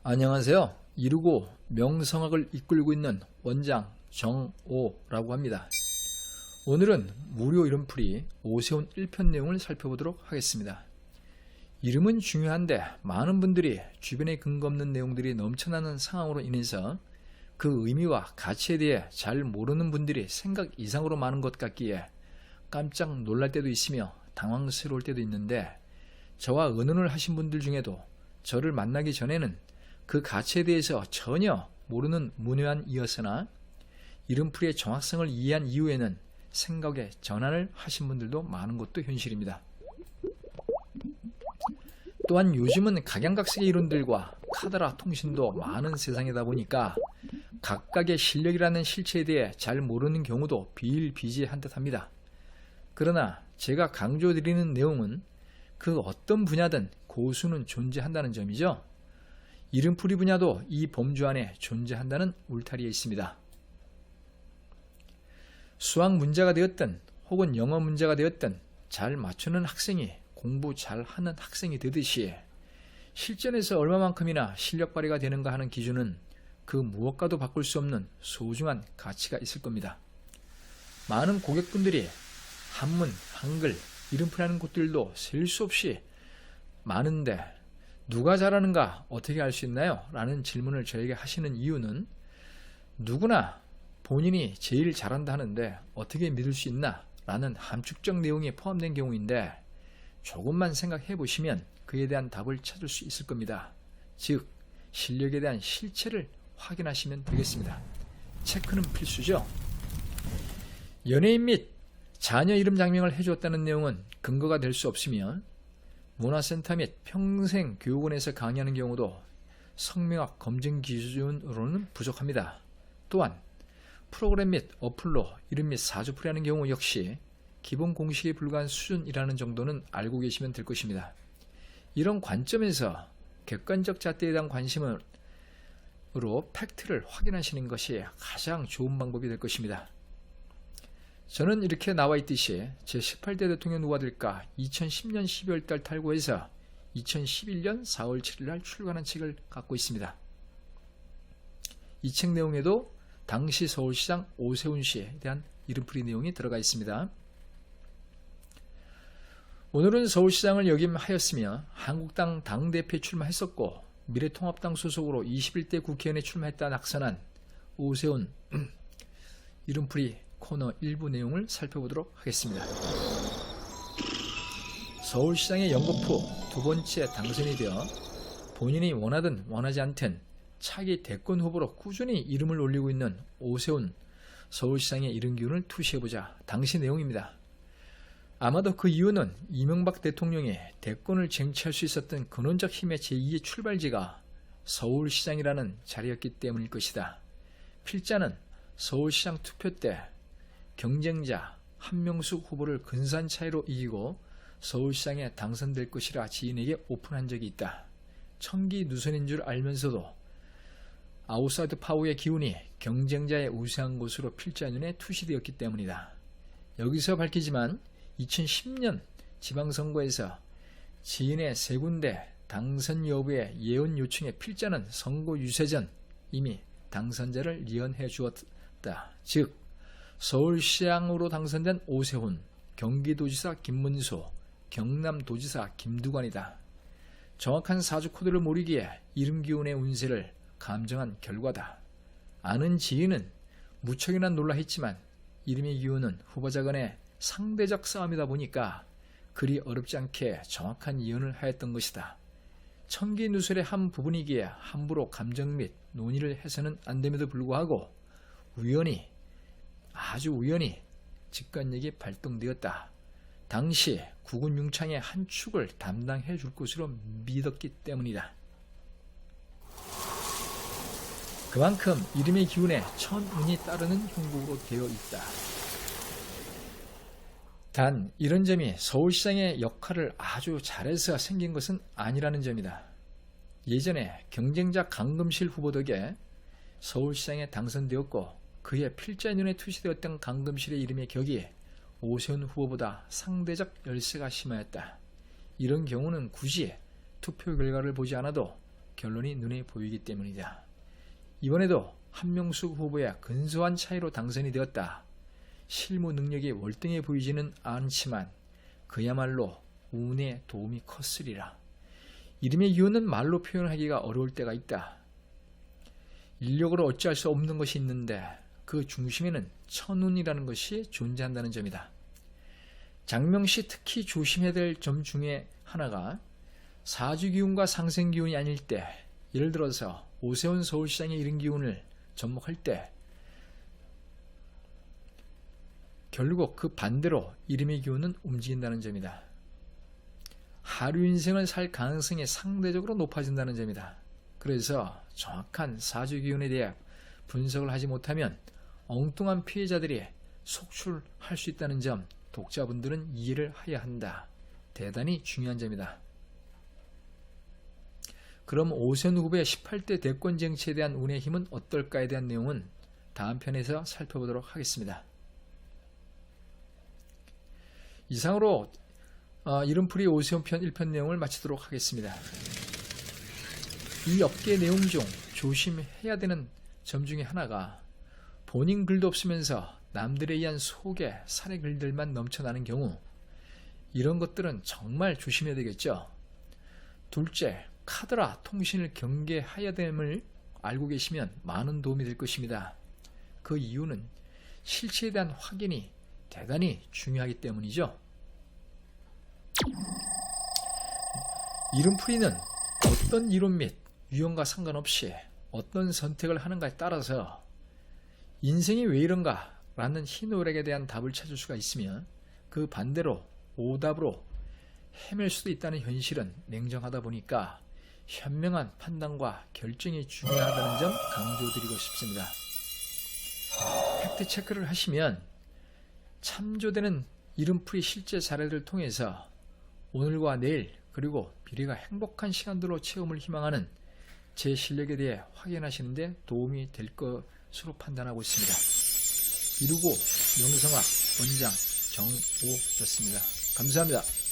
안녕하세요. 이루고 명성학을 이끌고 있는 원장 정오라고 합니다. 오늘은 무료 이름풀이 오세훈 1편 내용을 살펴보도록 하겠습니다. 이름은 중요한데 많은 분들이 주변에 근거 없는 내용들이 넘쳐나는 상황으로 인해서 그 의미와 가치에 대해 잘 모르는 분들이 생각 이상으로 많은 것 같기에 깜짝 놀랄 때도 있으며 당황스러울 때도 있는데, 저와 의논을 하신 분들 중에도 저를 만나기 전에는 그 가치에 대해서 전혀 모르는 문외한이었으나 이름풀이의 정확성을 이해한 이후에는 생각의 전환을 하신 분들도 많은 것도 현실입니다. 또한 요즘은 각양각색의 이론들과 카더라 통신도 많은 세상이다 보니까 각각의 실력이라는 실체에 대해 잘 모르는 경우도 비일비재한 듯합니다. 그러나 제가 강조드리는 내용은 그 어떤 분야든 고수는 존재한다는 점이죠. 이름풀이 분야도 이 범주 안에 존재한다는 울타리에 있습니다. 수학 문제가 되었든 혹은 영어 문제가 되었든 잘 맞추는 학생이 공부 잘하는 학생이 되듯이 실전에서 얼마만큼이나 실력 발휘가 되는가 하는 기준은 그 무엇과도 바꿀 수 없는 소중한 가치가 있을 겁니다. 많은 고객분들이 한문, 한글, 이름풀이하는 곳들도 셀 수 없이 많은데 누가 잘하는가 어떻게 알 수 있나요? 라는 질문을 저에게 하시는 이유는 누구나 본인이 제일 잘한다 하는데 어떻게 믿을 수 있나? 라는 함축적 내용이 포함된 경우인데, 조금만 생각해 보시면 그에 대한 답을 찾을 수 있을 겁니다. 즉, 실력에 대한 실체를 확인하시면 되겠습니다. 체크는 필수죠. 연예인 및 자녀 이름 장명을 해주었다는 내용은 근거가 될 수 없으며, 문화센터 및 평생교육원에서 강의하는 경우도 성명학 검증 기준으로는 부족합니다. 또한 프로그램 및 어플로 이름 및 사주풀이하는 경우 역시 기본 공식에 불과한 수준이라는 정도는 알고 계시면 될 것입니다. 이런 관점에서 객관적 잣대에 대한 관심으로 팩트를 확인하시는 것이 가장 좋은 방법이 될 것입니다. 저는 이렇게 나와 있듯이 제18대 대통령 누가 될까 2010년 12월달 탈고해서 2011년 4월 7일날 출간한 책을 갖고 있습니다. 이 책 내용에도 당시 서울시장 오세훈 씨에 대한 이름풀이 내용이 들어가 있습니다. 오늘은 서울시장을 역임하였으며 한국당 당대표에 출마했었고 미래통합당 소속으로 21대 국회의원에 출마했다 낙선한 오세훈 이름풀이 코너 일부 내용을 살펴보도록 하겠습니다. 서울시장의 연급 후 두 번째 당선이 되어 본인이 원하든 원하지 않든 차기 대권 후보로 꾸준히 이름을 올리고 있는 오세훈 서울시장의 이름 기운을 투시해보자. 당시 내용입니다. 아마도 그 이유는 이명박 대통령이 대권을 쟁취할 수 있었던 근원적 힘의 제2의 출발지가 서울시장이라는 자리였기 때문일 것이다. 필자는 서울시장 투표 때 경쟁자 한명숙 후보를 근사한 차이로 이기고 서울시장에 당선될 것이라 지인에게 오픈한 적이 있다. 청기 누선인 줄 알면서도 아웃사이드 파워의 기운이 경쟁자의 우세한 곳으로 필자 눈에 투시되었기 때문이다. 여기서 밝히지만 2010년 지방선거에서 지인의 세 군데 당선 여부의 예언 요청에 필자는 선거 유세 전 이미 당선자를 예언해 주었다. 즉 서울시장으로 당선된 오세훈, 경기도지사 김문수, 경남도지사 김두관이다. 정확한 사주 코드를 모르기에 이름 기운의 운세를 감정한 결과다. 아는 지인은 무척이나 놀라했지만 이름의 기운은 후보자 간의 상대적 싸움이다 보니까 그리 어렵지 않게 정확한 예언을 하였던 것이다. 청기누설의 한 부분이기에 함부로 감정 및 논의를 해서는 안 됨에도 불구하고 아주 우연히 직관력이 발동되었다. 당시 국군 융창의 한 축을 담당해 줄 것으로 믿었기 때문이다. 그만큼 이름의 기운에 천운이 따르는 형국으로 되어 있다. 단 이런 점이 서울시장의 역할을 아주 잘해서 생긴 것은 아니라는 점이다. 예전에 경쟁자 강금실 후보 덕에 서울시장에 당선되었고 그의 필자 눈에 투시되었던 강금실의 이름의 격이 오세훈 후보보다 상대적 열세가 심하였다. 이런 경우는 굳이 투표 결과를 보지 않아도 결론이 눈에 보이기 때문이다. 이번에도 한명숙 후보야 근소한 차이로 당선이 되었다. 실무 능력이 월등해 보이지는 않지만 그야말로 운의 도움이 컸으리라. 이름의 기운은 말로 표현하기가 어려울 때가 있다. 인력으로 어찌할 수 없는 것이 있는데 그 중심에는 천운이라는 것이 존재한다는 점이다. 장명시 특히 조심해야 될 점 중에 하나가 사주기운과 상생기운이 아닐 때, 예를 들어서 오세훈 서울시장의 이런 기운을 접목할 때 결국 그 반대로 이름의 기운은 움직인다는 점이다. 하류 인생을 살 가능성이 상대적으로 높아진다는 점이다. 그래서 정확한 사주기운에 대해 분석을 하지 못하면 엉뚱한 피해자들이 속출할 수 있다는 점 독자분들은 이해를 해야 한다. 대단히 중요한 점이다. 그럼 오세훈 후보의 18대 대권 정치에 대한 운의 힘은 어떨까에 대한 내용은 다음 편에서 살펴보도록 하겠습니다. 이상으로 이름풀이 오세훈 편 1편 내용을 마치도록 하겠습니다. 이 업계 내용 중 조심해야 되는 점 중에 하나가 본인 글도 없으면서 남들에 의한 소개, 사례 글들만 넘쳐나는 경우, 이런 것들은 정말 조심해야 되겠죠. 둘째, 카드라 통신을 경계해야 됨을 알고 계시면 많은 도움이 될 것입니다. 그 이유는 실체에 대한 확인이 대단히 중요하기 때문이죠. 이름풀이는 어떤 이론 및 유형과 상관없이 어떤 선택을 하는가에 따라서 인생이 왜 이런가 라는 희노애락에 대한 답을 찾을 수가 있으면 그 반대로 오답으로 헤맬 수도 있다는 현실은 냉정하다 보니까 현명한 판단과 결정이 중요하다는 점 강조드리고 싶습니다. 팩트 체크를 하시면 참조되는 이름풀이 실제 사례를 통해서 오늘과 내일 그리고 미래가 행복한 시간들로 체험을 희망하는 제 실력에 대해 확인하시는 데 도움이 될 것으로 판단하고 있습니다. 이루고 명성학 원장 정오였습니다. 감사합니다.